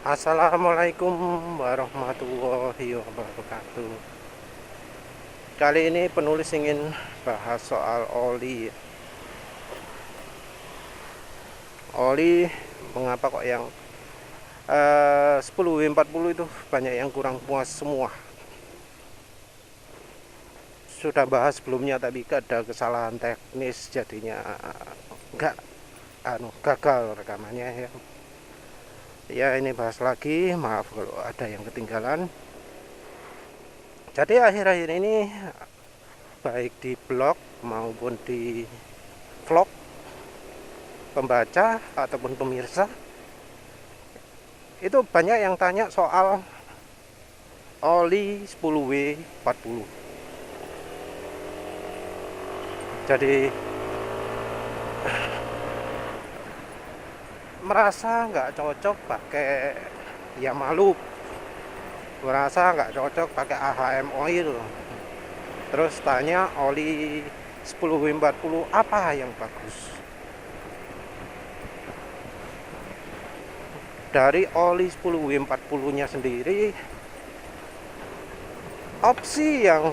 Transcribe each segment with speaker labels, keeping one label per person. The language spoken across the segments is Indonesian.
Speaker 1: Assalamualaikum warahmatullahi wabarakatuh. Kali ini penulis ingin bahas soal oli. Oli, mengapa kok yang 10W40 itu banyak yang kurang puas semua. Sudah bahas sebelumnya, tapi ada kesalahan teknis, jadinya enggak gagal rekamannya ya. Ya, ini bahas lagi, maaf kalau ada yang ketinggalan. Jadi akhir-akhir ini baik di blog maupun di vlog, pembaca ataupun pemirsa itu banyak yang tanya soal oli 10W40. Jadi merasa nggak cocok pakai Yamaluk, merasa nggak cocok pakai AHM oil. Terus tanya oli 10W40 apa yang bagus. Dari oli 10W40 nya sendiri, opsi yang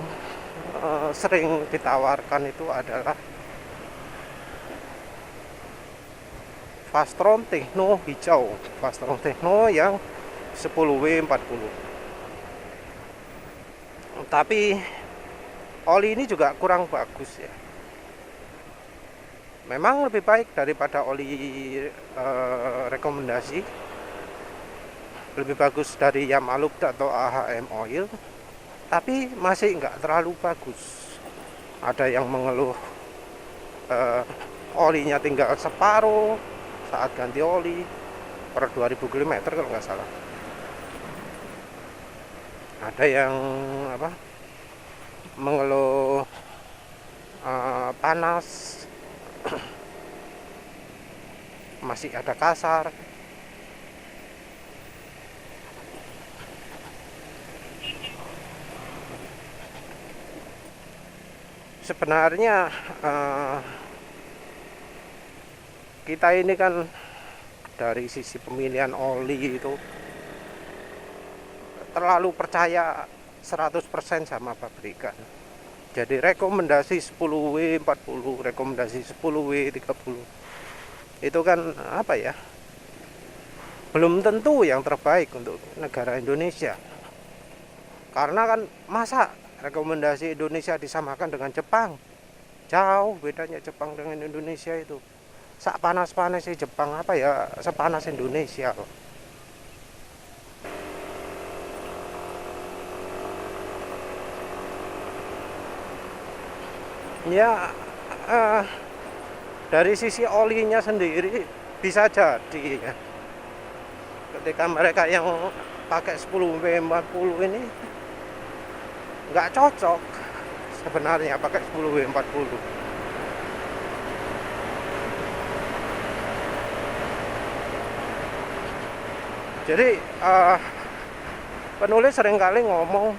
Speaker 1: sering ditawarkan itu adalah Fastron Techno hijau, Fastron Techno yang 10W40. Tapi oli ini juga kurang bagus ya. Memang lebih baik daripada oli rekomendasi, lebih bagus dari Yamaluk atau AHM oil, tapi masih nggak terlalu bagus. Ada yang mengeluh olinya tinggal separuh saat ganti oli per 2000 km kalau nggak salah. Ada yang mengeluh panas, masih ada kasar. Sebenarnya kita ini kan dari sisi pemilihan oli itu terlalu percaya 100% sama pabrikan. Jadi rekomendasi 10W40, rekomendasi 10W30 itu kan belum tentu yang terbaik untuk negara Indonesia. Karena kan masa rekomendasi Indonesia disamakan dengan Jepang? Jauh bedanya Jepang dengan Indonesia itu. Sak panas-panas sih Jepang sepanas Indonesia loh. Ya, dari sisi olinya sendiri bisa jadi ya. Ketika mereka yang pakai 10W40 ini nggak cocok sebenarnya pakai 10W40. Jadi penulis seringkali ngomong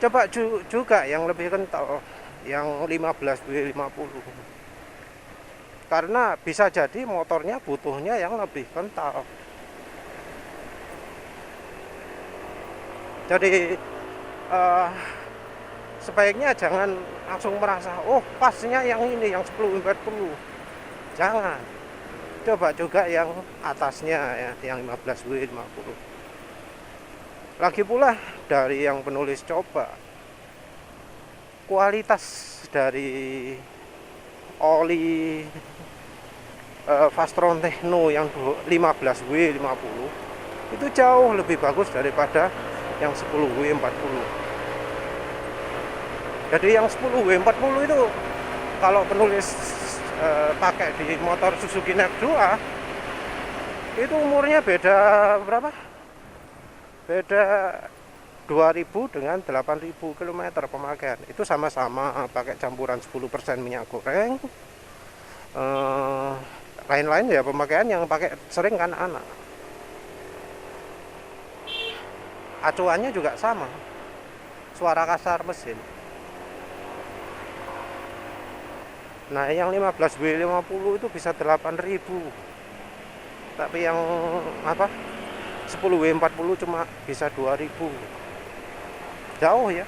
Speaker 1: coba juga yang lebih kental, yang 15W50, karena bisa jadi motornya butuhnya yang lebih kental. Jadi sebaiknya jangan langsung merasa pasnya yang ini yang 10W40. Jangan, coba juga yang atasnya ya, yang 15W50. Lagi pula dari yang penulis coba, kualitas dari oli Fastron Techno yang 15W50 itu jauh lebih bagus daripada yang 10W40. Jadi yang 10W40 itu kalau penulis pakai di motor Suzuki NEV 2 itu umurnya beda berapa? Beda 2000 dengan 8000 km pemakaian. Itu sama-sama pakai campuran 10% minyak goreng. Lain-lain ya pemakaian yang pakai sering kan anak. Acuannya juga sama. Suara kasar mesin. Nah, yang 15W50 itu bisa 8000. Tapi yang 10W40 cuma bisa 2000. Jauh ya.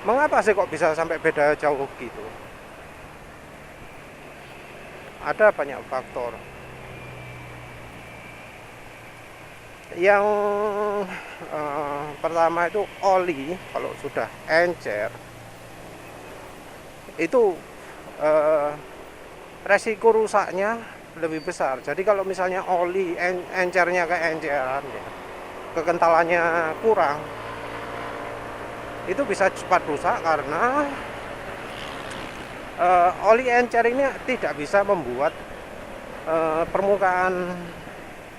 Speaker 1: Mengapa sih kok bisa sampai beda jauh gitu? Ada banyak faktor. Yang pertama itu oli, kalau sudah encer itu resiko rusaknya lebih besar. Jadi kalau misalnya oli encernya keenceran ya, kekentalannya kurang, itu bisa cepat rusak karena oli encer ini tidak bisa membuat permukaan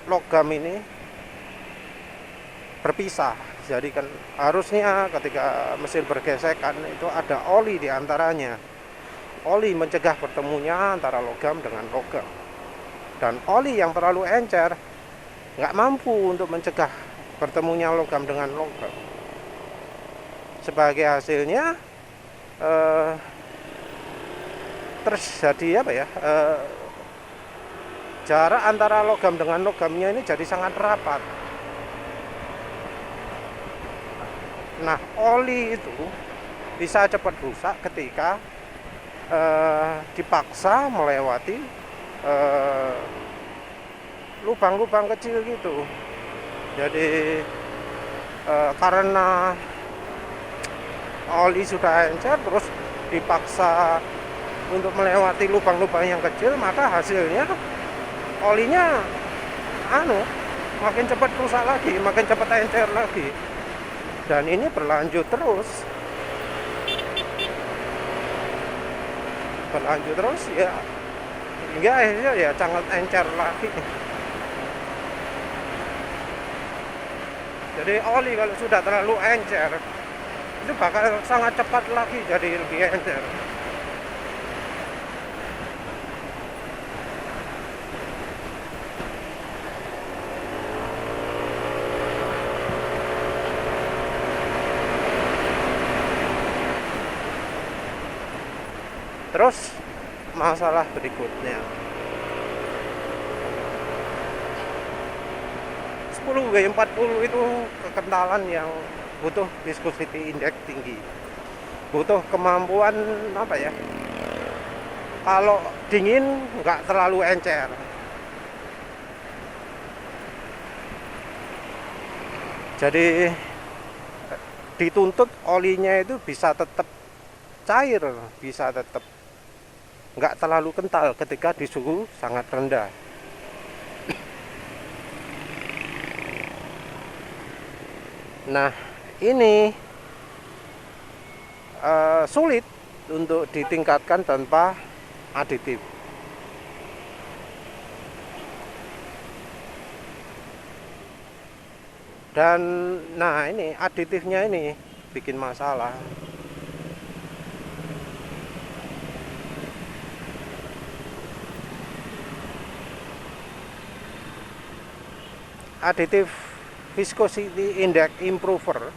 Speaker 1: logam ini berpisah. Jadi kan harusnya ketika mesin bergesekan itu ada oli di antaranya. Oli mencegah bertemunya antara logam dengan logam. Dan oli yang terlalu encer nggak mampu untuk mencegah bertemunya logam dengan logam. Sebagai hasilnya terjadi apa ya? Jarak antara logam dengan logamnya ini jadi sangat rapat. Nah, oli itu bisa cepat rusak ketika dipaksa melewati lubang-lubang kecil gitu. Jadi karena oli sudah encer terus dipaksa untuk melewati lubang-lubang yang kecil, maka hasilnya olinya makin cepat rusak lagi, makin cepat encer lagi. Dan ini berlanjut terus ya, hingga akhirnya ya sangat encer lagi. Jadi oli kalau sudah terlalu encer itu bakal sangat cepat lagi jadi lebih encer. Terus masalah berikutnya, 10W40 itu kekentalan yang butuh viscosity index tinggi, butuh kemampuan apa ya, kalau dingin nggak terlalu encer. Jadi dituntut olinya itu bisa tetap cair, bisa tetap nggak terlalu kental ketika di suhu sangat rendah. Nah, ini sulit untuk ditingkatkan tanpa aditif. Dan nah, ini aditifnya ini bikin masalah. Aditif viscosity index improver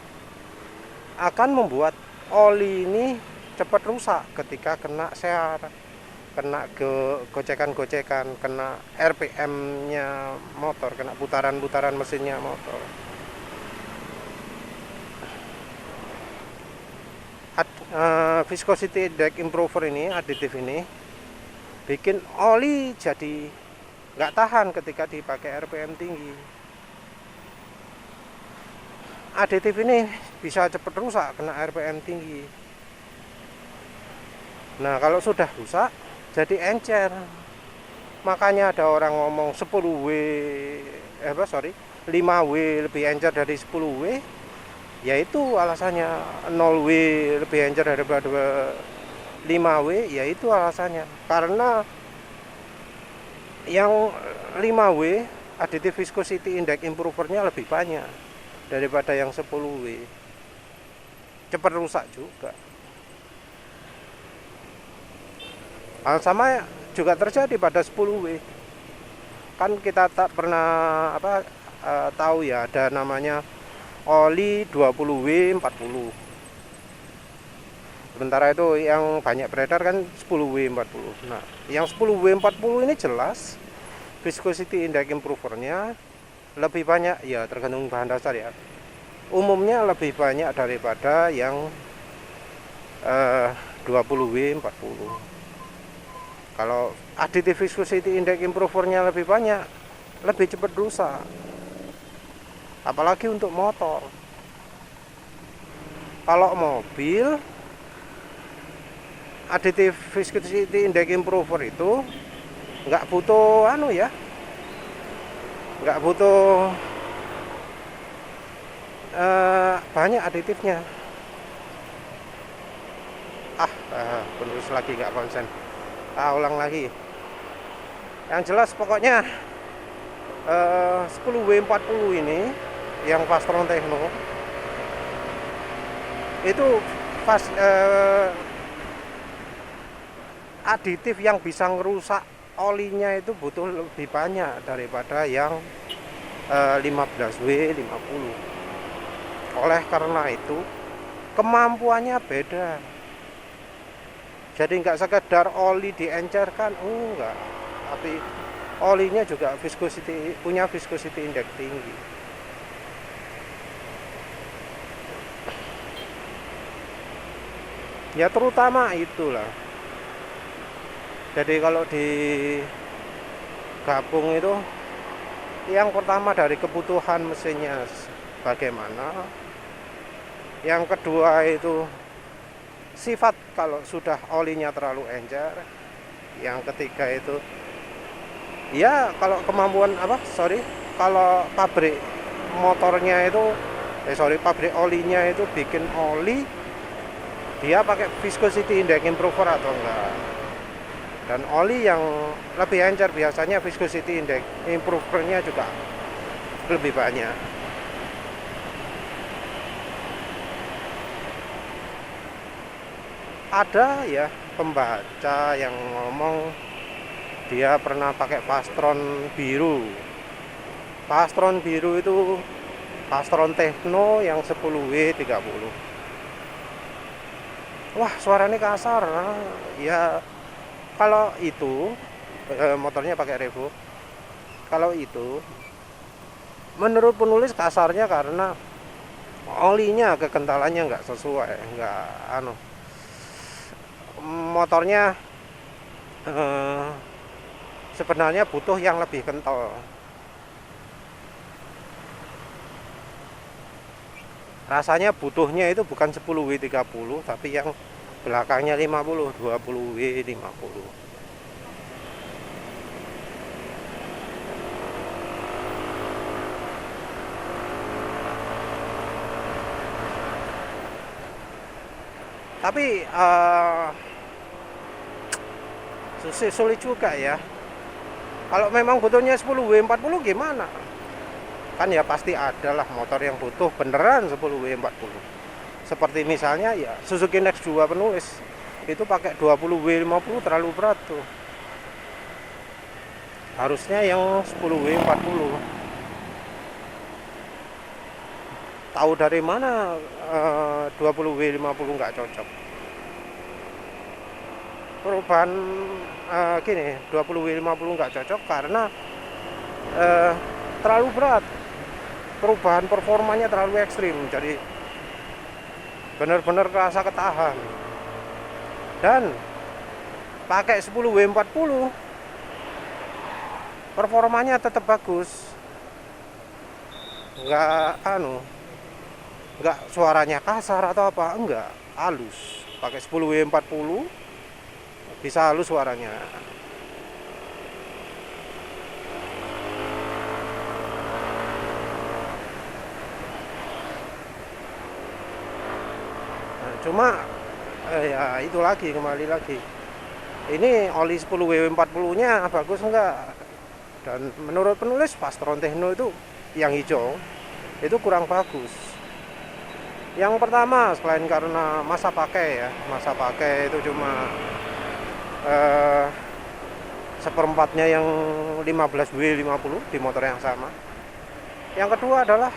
Speaker 1: akan membuat oli ini cepat rusak ketika kena sear, kena gocekan-gocekan, kena RPM-nya motor, kena putaran-putaran mesinnya motor. Viscosity index improver ini, aditif ini bikin oli jadi nggak tahan ketika dipakai RPM tinggi. Aditif ini bisa cepat rusak kena RPM tinggi. Nah, kalau sudah rusak jadi encer. Makanya ada orang ngomong 5W lebih encer dari 10W. Yaitu alasannya 0W lebih encer daripada 5W, yaitu alasannya karena yang 5W aditif viscosity index improvernya lebih banyak daripada yang 10W. Cepat rusak juga. Hal sama juga terjadi pada 10W. Kan kita tak pernah tahu ya, ada namanya oli 20W40. Sementara itu yang banyak beredar kan 10W40. Nah, yang 10W40 ini jelas viscosity index improvernya lebih banyak, ya tergantung bahan dasar ya. Umumnya lebih banyak daripada yang 20W 40. Kalau additive viscosity index improvernya lebih banyak, lebih cepat rusak. Apalagi untuk motor. Kalau mobil, additive viscosity index improver itu nggak butuh nggak butuh banyak aditifnya. Penulis lagi nggak konsen. Ulang lagi. Yang jelas pokoknya 10W40 ini yang Fastron Techno itu aditif yang bisa ngerusak olinya itu butuh lebih banyak daripada yang 15W 50. Oleh karena itu kemampuannya beda. Jadi nggak sekedar oli diencerkan, enggak, tapi olinya juga punya viscosity index tinggi. Ya terutama itulah. Jadi kalau digabung itu, yang pertama dari kebutuhan mesinnya bagaimana, yang kedua itu sifat kalau sudah olinya terlalu encer, yang ketiga itu ya kalau kemampuan kalau pabrik motornya itu pabrik olinya itu bikin oli, dia pakai viscosity index improver atau enggak. Dan oli yang lebih encer biasanya viscosity index improvernya juga lebih banyak. Ada ya pembaca yang ngomong dia pernah pakai Fastron biru. Fastron biru itu Fastron Techno yang 10W 30. Wah, suaranya kasar. Ya kalau itu motornya pakai Revo. Kalau itu menurut penulis kasarnya karena olinya kekentalannya nggak sesuai, motornya sebenarnya butuh yang lebih kental. Rasanya butuhnya itu bukan 10W 30 tapi yang belakangnya 50, 20W 50. Tapi sulit juga ya. Kalau memang butuhnya 10W 40 gimana? Kan ya pasti ada lah motor yang butuh beneran 10W 40. Seperti misalnya ya Suzuki Next 2 penulis itu pakai 20W 50 terlalu berat tuh. Harusnya yang 10W 40. Tahu dari mana 20W 50 nggak cocok? Perubahan gini, 20W 50 nggak cocok karena terlalu berat. Perubahan performanya terlalu ekstrim, jadi benar-benar kerasa ketahan. Dan pakai 10W 40 performanya tetap bagus, nggak suaranya kasar atau apa, enggak, halus. Pakai 10W 40 bisa halus suaranya. Cuma ya itu lagi, kembali lagi, ini oli 10W 40 nya bagus enggak. Dan menurut penulis Fastron Techno itu yang hijau itu kurang bagus. Yang pertama, selain karena masa pakai itu cuma seperempatnya yang 15W 50 di motor yang sama. Yang kedua adalah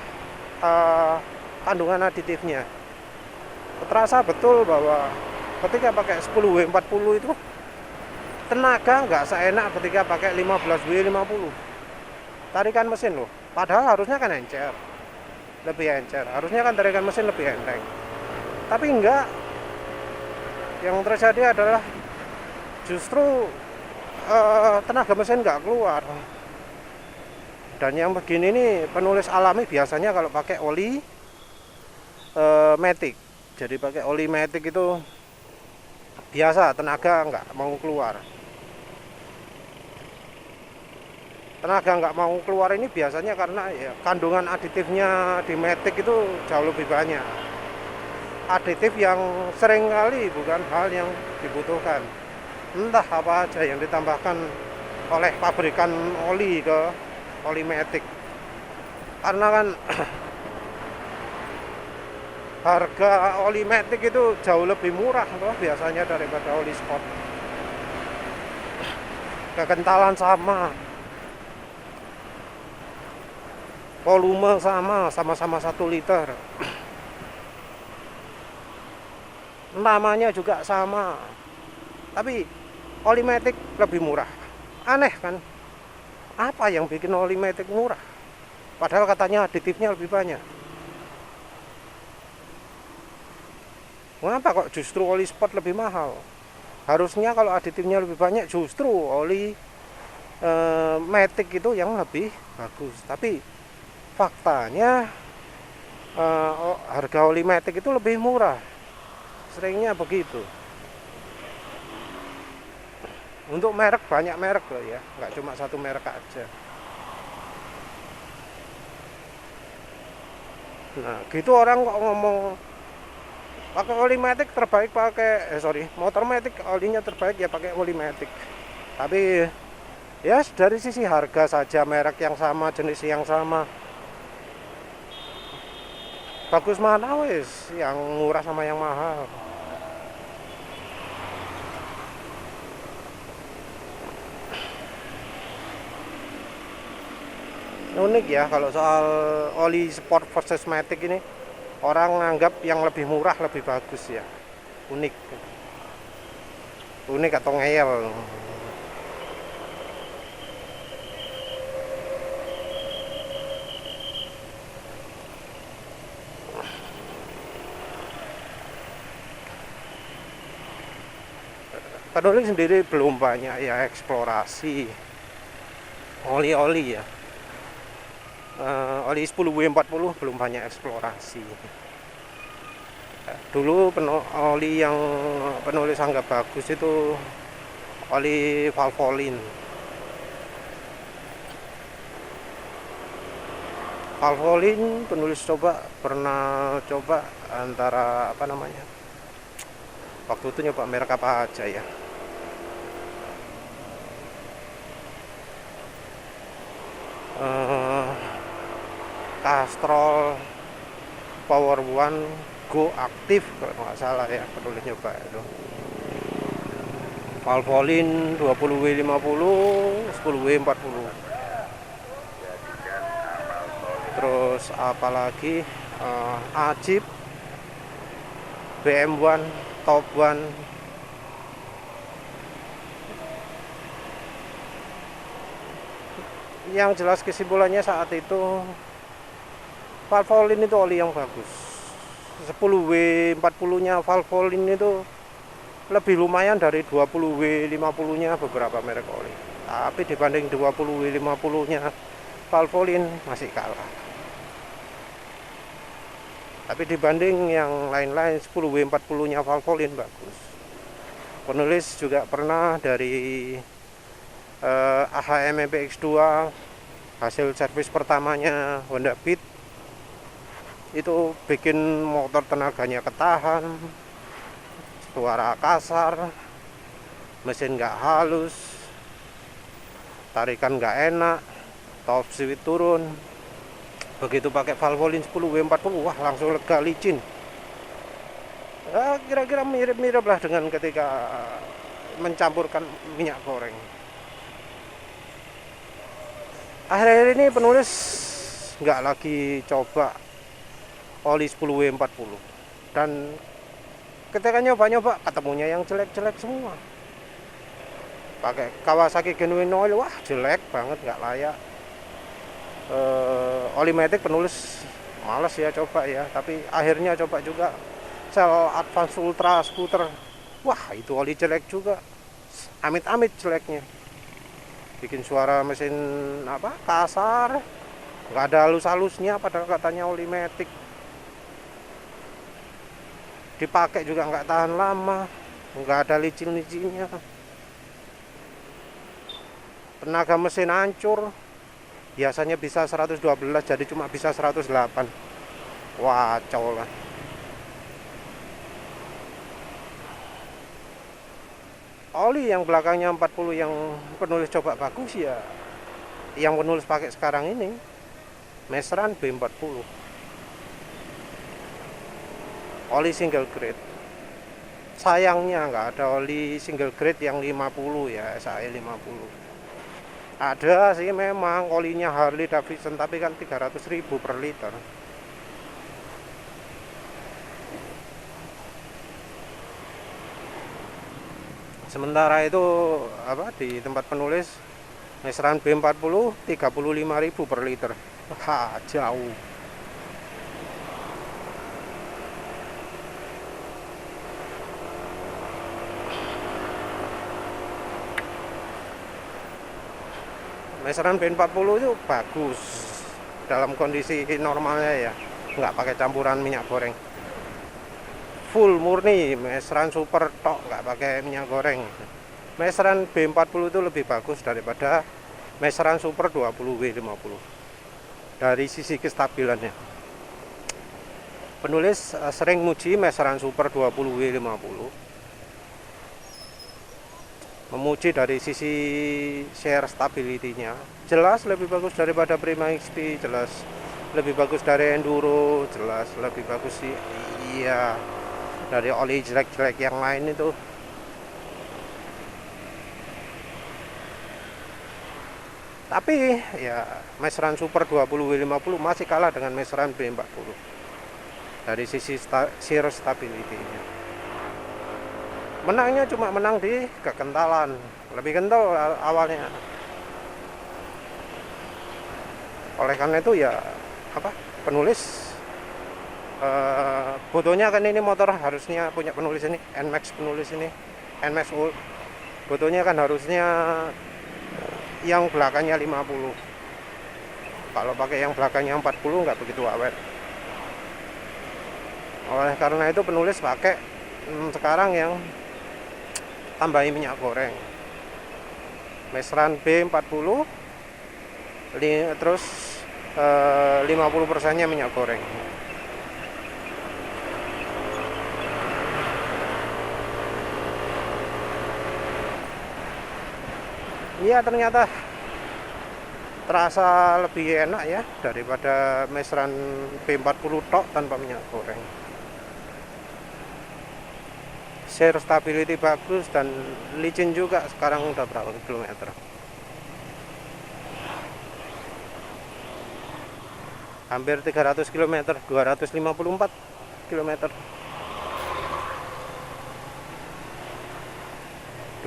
Speaker 1: kandungan aditifnya. Terasa betul bahwa ketika pakai 10W 40 itu tenaga nggak seenak ketika pakai 15W50. Tarikan mesin loh, padahal harusnya kan encer, lebih encer, harusnya kan tarikan mesin lebih enteng, tapi enggak. Yang terjadi adalah justru tenaga mesin nggak keluar. Dan yang begini nih penulis alami biasanya kalau pakai oli matic. Jadi pakai oli matic itu biasa tenaga nggak mau keluar. Tenaga nggak mau keluar ini biasanya karena ya kandungan aditifnya di matic itu jauh lebih banyak. Aditif yang sering kali bukan hal yang dibutuhkan. Entah apa aja yang ditambahkan oleh pabrikan oli ke oli matic. Karena kan harga oli matic itu jauh lebih murah loh biasanya daripada oli sport. Kekentalan sama, volume sama-sama 1 liter. Namanya juga sama, tapi oli matic lebih murah. Aneh kan? Apa yang bikin oli matic murah? Padahal katanya aditifnya lebih banyak. Mengapa kok justru oli sport lebih mahal? Harusnya kalau aditifnya lebih banyak justru oli matic itu yang lebih bagus. Tapi faktanya harga oli matic itu lebih murah. Seringnya begitu. Untuk merek banyak merek loh ya, nggak cuma satu merek aja. Nah gitu orang kok ngomong pakai oli matic terbaik pakai motor matic olinya terbaik ya pakai oli matic. Tapi ya dari sisi harga saja, merek yang sama, jenis yang sama, bagus mana wis, yang murah sama yang mahal. Unik ya kalau soal oli sport versus matic ini, orang nganggap yang lebih murah lebih bagus ya. Unik atau ngeyel. Penulis sendiri belum banyak ya eksplorasi oli-oli ya. Oli 10W40 belum banyak eksplorasi. Dulu oli yang penulis anggap bagus itu oli Valvoline. Valvoline penulis pernah coba antara apa namanya, waktu itu nyoba merek apa aja ya, Castrol, Power One, Go Aktif kalau nggak salah ya, penulis nyoba itu. Valvoline 20W50, 10W40. Terus apalagi Ajib, BM1, Top One. Yang jelas kesimpulannya saat itu Valvoline itu oli yang bagus. 10W40 nya Valvoline itu lebih lumayan dari 20W50 nya beberapa merek oli. Tapi dibanding 20W50 nya Valvoline masih kalah. Tapi dibanding yang lain-lain 10W40 nya Valvoline bagus. Penulis juga pernah dari AHM MPX2, hasil servis pertamanya Honda Beat, itu bikin motor tenaganya ketahan, suara kasar, mesin nggak halus, tarikan nggak enak, top speed turun. Begitu pakai Valvoline 10W40, wah langsung lega, licin. Kira-kira mirip-mirip lah dengan ketika mencampurkan minyak goreng. Akhir-akhir ini penulis nggak lagi coba oli 10W40, dan ketika nyoba-nyoba ketemunya yang jelek-jelek semua. pakai Kawasaki Genuine Oil, wah jelek banget, nggak layak. Oli matic penulis males ya coba ya, tapi akhirnya coba juga Shell Advance Ultra Scooter, wah itu oli jelek juga, amit-amit jeleknya, bikin suara mesin apa kasar, nggak ada halus-halusnya, padahal katanya oli matic. Dipakai juga nggak tahan lama, nggak ada licin-licinnya, tenaga mesin hancur, biasanya bisa 112 jadi cuma bisa 108. Wacau lah. Oli yang belakangnya 40 yang penulis coba bagus ya, yang penulis pakai sekarang ini Mesran B40 oli single grade. Sayangnya nggak ada oli single grade yang 50 ya, SAE 50. Ada sih memang olinya Harley Davidson, tapi kan 300.000 per liter. Sementara itu apa di tempat penulis Mesran B40 35.000 per liter. Ha, jauh. Mesran B40 itu bagus dalam kondisi normalnya ya, nggak pakai campuran minyak goreng, full murni Mesran super tok, nggak pakai minyak goreng. Mesran B40 itu lebih bagus daripada Mesran Super 20W50 dari sisi kestabilannya. Penulis sering muji Mesran Super 20W50, memuji dari sisi share stability-nya, jelas lebih bagus daripada Prima XP, jelas lebih bagus dari Enduro, jelas lebih bagus sih, iya, dari oli jelek-jelek yang lain itu. Tapi ya Mesran Super 20W50 masih kalah dengan Mesran B40 dari sisi share stability-nya. Menangnya cuma menang di kekentalan, lebih kental awalnya. Oleh karena itu ya apa penulis fotonya kan ini motor harusnya punya penulis ini NMAX, penulis ini NMAX Ult, fotonya kan harusnya yang belakangnya 50. Kalau pakai yang belakangnya 40 nggak begitu awet. Oleh karena itu penulis pakai sekarang yang tambahin minyak goreng, Mesran B40 terus 50%-nya minyak goreng. Iya, ternyata terasa lebih enak ya daripada Mesran B40 tok tanpa minyak goreng. Share stability bagus dan licin juga. Sekarang udah berapa kilometer? Hampir 300 km, 254 km.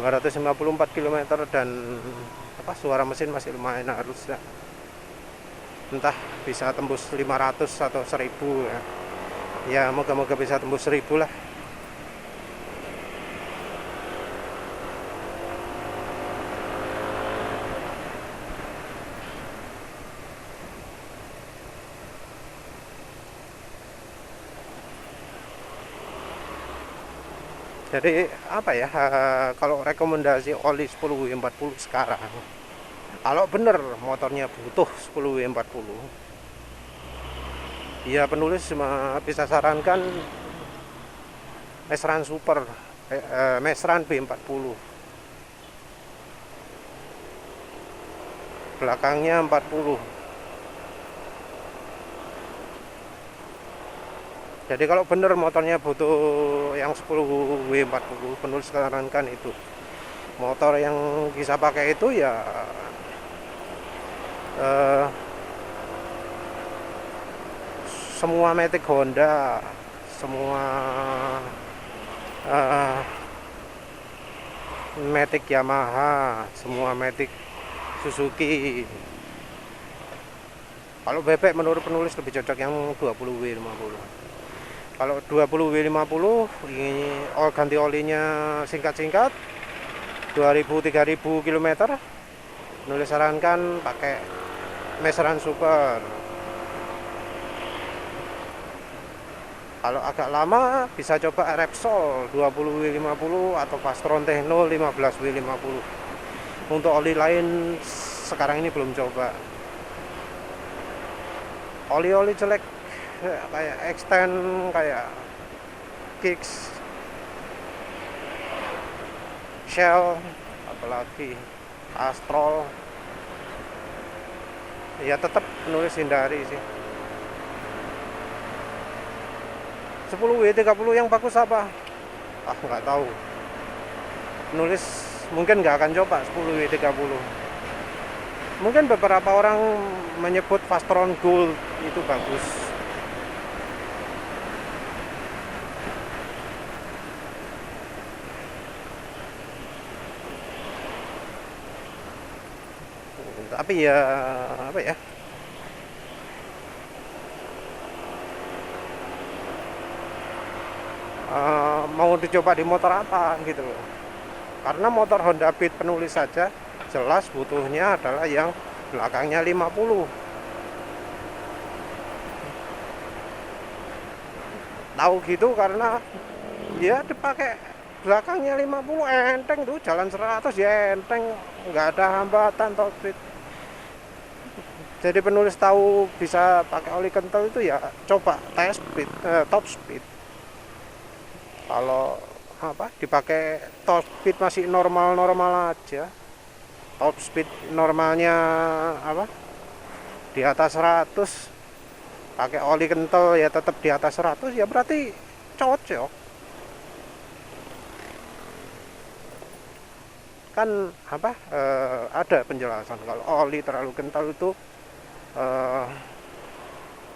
Speaker 1: 254 km dan apa suara mesin masih lumayan, harusnya entah bisa tembus 500 atau 1000 ya. Ya moga-moga bisa tembus 1000 lah. Jadi apa ya, kalau rekomendasi oli 10W40 sekarang, kalau bener motornya butuh 10W40, ya penulis cuma bisa sarankan Mesran Super, Mesran B40, belakangnya 40. Jadi kalau bener motornya butuh yang 10W40, penulis sarankan itu. Motor yang bisa pakai itu ya semua Matic Honda, semua Matic Yamaha, semua Matic Suzuki. Kalau bebek menurut penulis lebih cocok yang 20W50. Kalau 20W50 ini ganti olinya singkat-singkat 2000-3000 km. Penulis sarankan pakai meseran super. Kalau agak lama bisa coba Repsol 20W50 atau Fastron Techno 15W50. Untuk oli lain sekarang ini belum coba. Oli-oli jelek kayak Extend, kayak Kicks, Shell, apalagi Castrol, ya tetap penulis hindari sih. 10W30 yang bagus apa? Nggak tahu. Penulis mungkin nggak akan coba 10W30. Mungkin beberapa orang menyebut Fastron Gold itu bagus. Tapi ya apa ya? Mau dicoba di motor apa gitu loh. Karena motor Honda Beat penulis saja jelas butuhnya adalah yang belakangnya 50. Tahu gitu karena dia dipakai belakangnya 50 enteng tuh, jalan 100 ya enteng, nggak ada hambatan top speed. Jadi penulis tahu bisa pakai oli kental itu ya coba test speed, top speed. Kalau dipakai top speed masih normal-normal aja. Top speed normalnya di atas 100, pakai oli kental ya tetap di atas 100, ya berarti cocok. Kan ada penjelasan kalau oli terlalu kental itu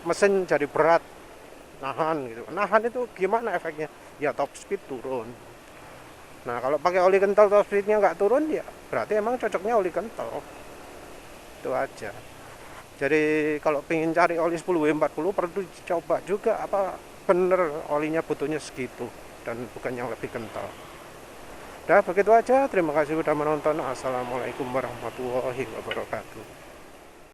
Speaker 1: mesin jadi berat, nahan gitu. Nahan itu gimana efeknya? Ya top speed turun. Nah kalau pakai oli kental top speednya nggak turun, ya berarti emang cocoknya oli kental. Itu aja. Jadi kalau pengen cari oli 10W40 perlu dicoba juga apa bener olinya butuhnya segitu dan bukan yang lebih kental. Udah begitu aja. Terima kasih sudah menonton. Assalamualaikum warahmatullahi wabarakatuh.